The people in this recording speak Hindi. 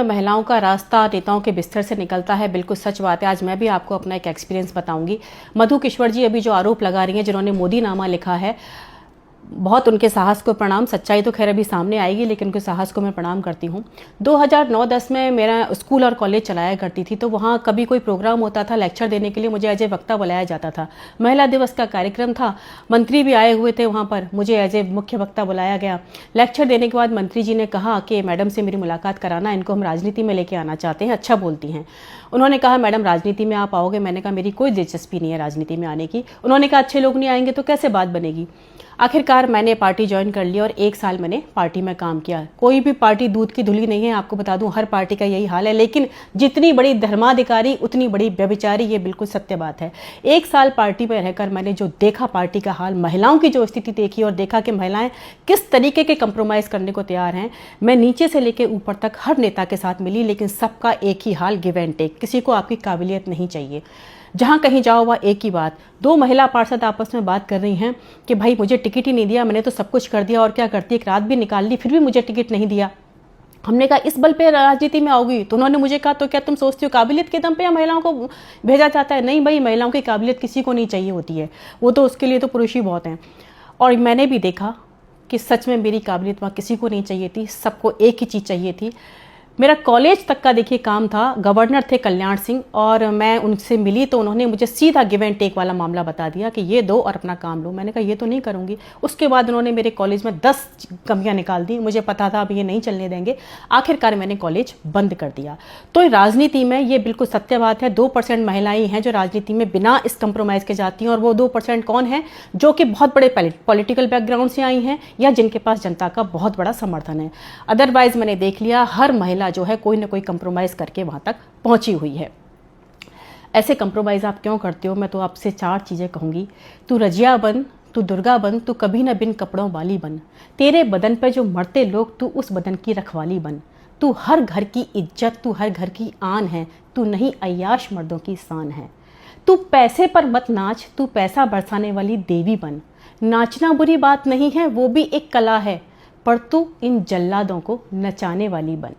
महिलाओं का रास्ता नेताओं के बिस्तर से निकलता है, बिल्कुल सच बात है। आज मैं भी आपको अपना एक एक्सपीरियंस बताऊंगी। मधु किश्वर जी अभी जो आरोप लगा रही हैं, जिन्होंने मोदी नामा लिखा है, बहुत उनके साहस को प्रणाम। सच्चाई तो खैर अभी सामने आएगी, लेकिन उनके साहस को मैं प्रणाम करती हूँ। 2009-10 में मेरा स्कूल और कॉलेज चलाया करती थी, तो वहाँ कभी कोई प्रोग्राम होता था लेक्चर देने के लिए, मुझे एज ए वक्ता बुलाया जाता था। महिला दिवस का कार्यक्रम था, मंत्री भी आए हुए थे वहाँ पर, मुझे एज ए मुख्य वक्ता बुलाया गया। लेक्चर देने के बाद मंत्री जी ने कहा कि मैडम से मेरी मुलाकात कराना, इनको हम राजनीति में लेके आना चाहते हैं, अच्छा बोलती हैं। उन्होंने कहा मैडम राजनीति में आप आओगे? मैंने कहा मेरी कोई दिलचस्पी नहीं है राजनीति में आने की। उन्होंने कहा अच्छे लोग नहीं आएंगे तो कैसे बात बनेगी? आखिरकार मैंने पार्टी ज्वाइन कर ली और 1 साल मैंने पार्टी में काम किया। कोई भी पार्टी दूध की धुली नहीं है, आपको बता दूं, हर पार्टी का यही हाल है। लेकिन जितनी बड़ी धर्माधिकारी उतनी बड़ी व्यभिचारी, ये बिल्कुल सत्य बात है। 1 साल पार्टी में रहकर मैंने जो देखा पार्टी का हाल, महिलाओं की जो स्थिति देखी और देखा कि महिलाएं किस तरीके के कंप्रोमाइज करने को तैयार हैं। मैं नीचे से लेकर ऊपर तक हर नेता के साथ मिली, लेकिन सबका एक ही हाल, गिव एंड टेक। किसी को आपकी काबिलियत नहीं चाहिए। जहां कहीं जाओ वह एक ही बात। 2 महिला पार्षद आपस में बात कर रही हैं कि भाई मुझे टिकट ही नहीं दिया, मैंने तो सब कुछ कर दिया और क्या करती, एक रात भी निकाल ली, फिर भी मुझे टिकट नहीं दिया। हमने कहा इस बल पे राजनीति में आओगी? तो उन्होंने मुझे कहा तो क्या तुम सोचती हो काबिलियत के दम पे या महिलाओं को भेजा जाता है? नहीं भाई, महिलाओं की काबिलियत किसी को नहीं चाहिए होती है, वो तो उसके लिए तो पुरुष ही बहुत हैं। और मैंने भी देखा कि सच में मेरी काबिलियत वहाँ किसी को नहीं चाहिए थी, सबको एक ही चीज़ चाहिए थी। मेरा कॉलेज तक का देखिए काम था, गवर्नर थे कल्याण सिंह, और मैं उनसे मिली तो उन्होंने मुझे सीधा गिव एंड टेक वाला मामला बता दिया कि ये दो और अपना काम लो। मैंने कहा ये तो नहीं करूँगी। उसके बाद उन्होंने मेरे कॉलेज में 10 कमियाँ निकाल दी। मुझे पता था अब ये नहीं चलने देंगे। आखिरकार मैंने कॉलेज बंद कर दिया। तो राजनीति में ये बिल्कुल सत्य बात है, 2% महिलाएं हैं जो राजनीति में बिना इस कंप्रोमाइज़ के जाती हैं। और वो 2% कौन है? जो कि बहुत बड़े पॉलिटिकल बैकग्राउंड से आई हैं या जिनके पास जनता का बहुत बड़ा समर्थन है। अदरवाइज मैंने देख लिया हर महिला जो है कोई ना कोई कंप्रोमाइज़ करके वहाँ तक पहुँची हुई है। ऐसे कंप्रोमाइज़ आप क्यों करते हो? मैं तो आपसे 4 चीज़ें कहूँगी। तू रजिया बन, तू दुर्गा बन, तू कभी न बिन कपड़ों वाली बन। तेरे बदन पे जो मरते लोग, तू उस बदन की रखवाली बन। तू हर घर की इज्जत, तू हर घर की आन है, तू नहीं अय्याश मर्दों की शान है। तू पैसे पर मत नाच, तू पैसा बरसाने वाली देवी बन। नाचना बुरी बात नहीं है, वो भी एक कला है, पर तू इन जल्लादों को नचाने वाली बन।